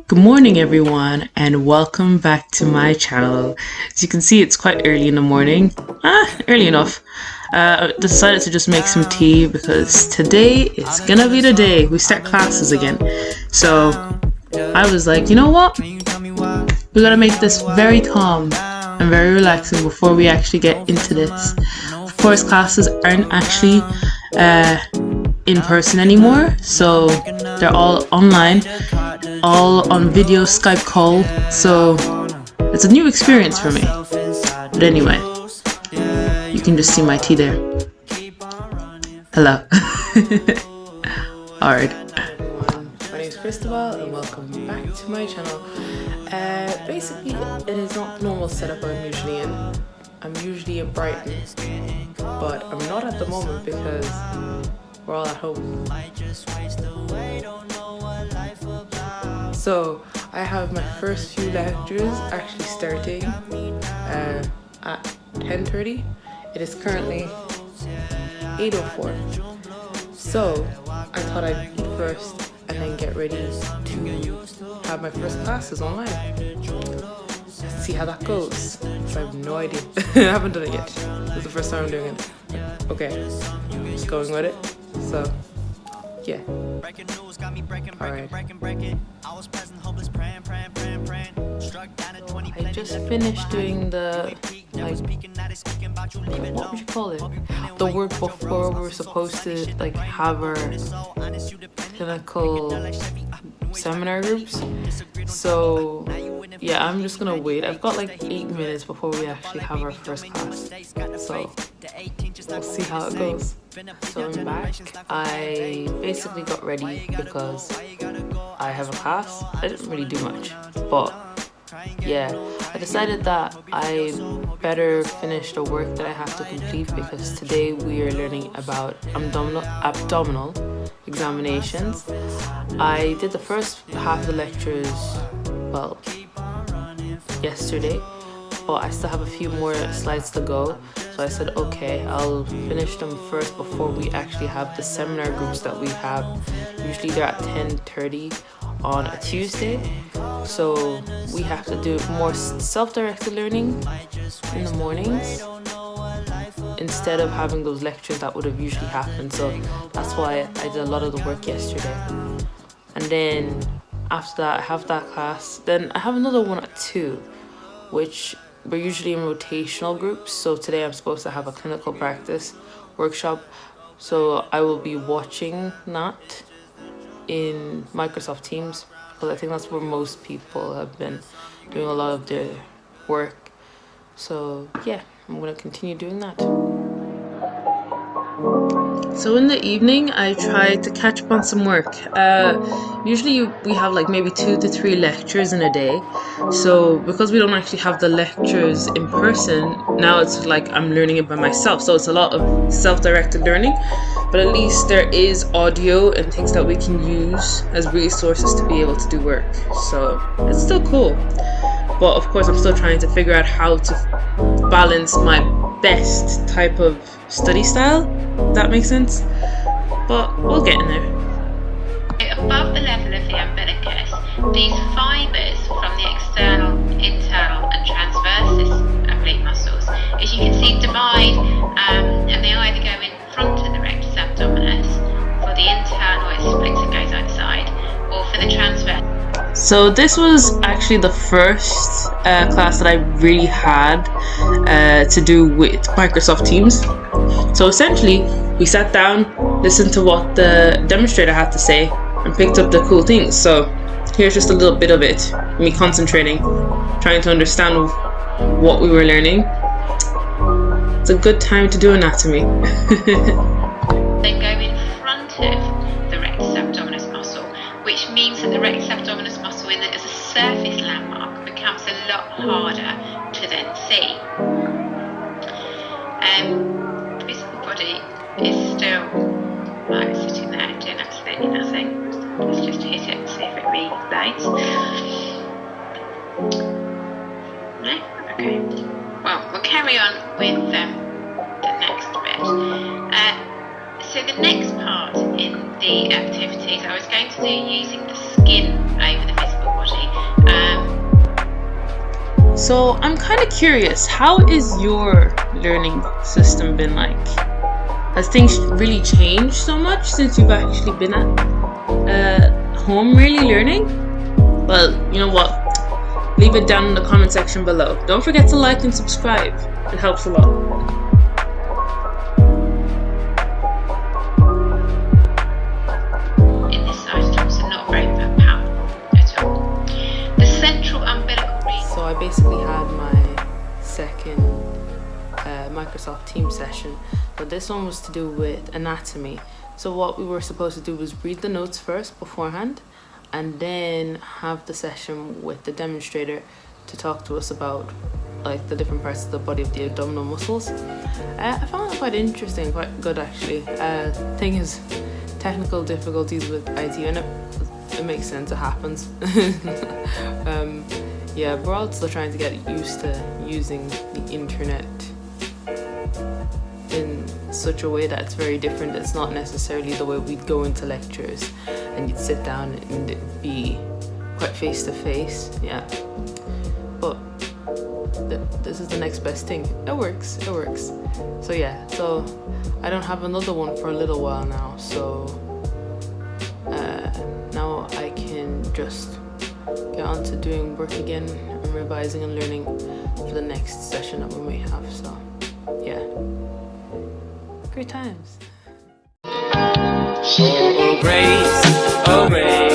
Good morning everyone and welcome back to my channel. As you can see, it's quite early in the morning. Early enough. Decided to just make some tea because today is gonna be the day we start classes again. So I was like, you know what? We gotta make this very calm and very relaxing before we actually get into this. Of course, classes aren't actually in person anymore, so they're all online, all on video Skype call, so it's a new experience for me. But anyway, you can just see my tea there. Hello. Alright. My name is Christabel and welcome back to my channel. Basically, it is not the normal setup I'm usually in. I'm usually in Brighton, but I'm not at the moment because we're all at home. So I have my first few lectures actually starting at 10:30. It is currently 8:04. So I thought I'd eat first and then get ready to have my first classes online. Let's see how that goes. I have no idea. I haven't done it yet. This is the first time I'm doing it. Okay, just going with it. So, yeah. Alright. I just finished doing the, what would you call it? The work before we were supposed to have our clinical seminar groups. So yeah, I'm just gonna wait. I've got 8 minutes before we actually have our first class. So we'll see how it goes. So I'm back. I basically got ready because I have a class. I didn't really do much, but yeah, I decided that I better finish the work that I have to complete because today we are learning about abdominal examinations. I did the first half of the lectures, well, yesterday, but I still have a few more slides to go. So I said, okay, I'll finish them first before we actually have the seminar groups that we have. Usually they're at 10:30 on a Tuesday. So we have to do more self-directed learning in the mornings instead of having those lectures that would have usually happened. So that's why I did a lot of the work yesterday. And then after that, I have that class. Then I have another one at 2, which we're usually in rotational groups. So today I'm supposed to have a clinical practice workshop. So I will be watching that in Microsoft Teams because I think that's where most people have been doing a lot of their work. So yeah, I'm gonna continue doing that. So in the evening, I tried to catch up on some work. Usually we have maybe 2 to 3 lectures in a day. So because we don't actually have the lectures in person, now it's I'm learning it by myself. So it's a lot of self-directed learning, but at least there is audio and things that we can use as resources to be able to do work. So it's still cool. But of course, I'm still trying to figure out how to balance my best type of study style, if that makes sense. But we'll get in there. Above the level of the umbilicus, these fibres from the external, internal and transversus oblique muscles, as you can see, divide and they either go in front of the rectus abdominis. For the internal, it splits and goes outside, or for the transverse. So this was actually the first class that I really had to do with Microsoft Teams. So essentially, we sat down, listened to what the demonstrator had to say, and picked up the cool things. So here's just a little bit of it, me concentrating, trying to understand what we were learning. It's a good time to do anatomy. Then go in front of the rectus abdominis muscle, which means that the rectus abdominis muscle in it as a surface landmark becomes a lot harder to then see. The physical body is still sitting there doing absolutely nothing. Let's just hit it and see if it reloads. No? Okay. Well, we'll carry on with the next bit. So the next part in the activities I was going to do using the skin over the physical body So I'm kind of curious, how is your learning system been like? Has things really changed so much since you've actually been at home really learning? Well, you know what? Leave it down in the comment section below. Don't forget to like and subscribe. It helps a lot. In this isotope, so not very powerful at all. The central umbilical region. So I basically had my second Microsoft Teams session, but this one was to do with anatomy. So what we were supposed to do was read the notes first beforehand, and then have the session with the demonstrator to talk to us about like the different parts of the body of the abdominal muscles. I found it quite interesting, quite good actually. Thing is, technical difficulties with IT, and it makes sense, it happens. Yeah, we're all still trying to get used to using the internet in such a way that's very different. It's not necessarily the way we'd go into lectures and you'd sit down and it'd be quite face to face. Yeah, but this is the next best thing. It works. So yeah, so I don't have another one for a little while now, so now I can just get on to doing work again and revising and learning for the next session that we may have. So yeah, great times. Oh, grace, oh, grace.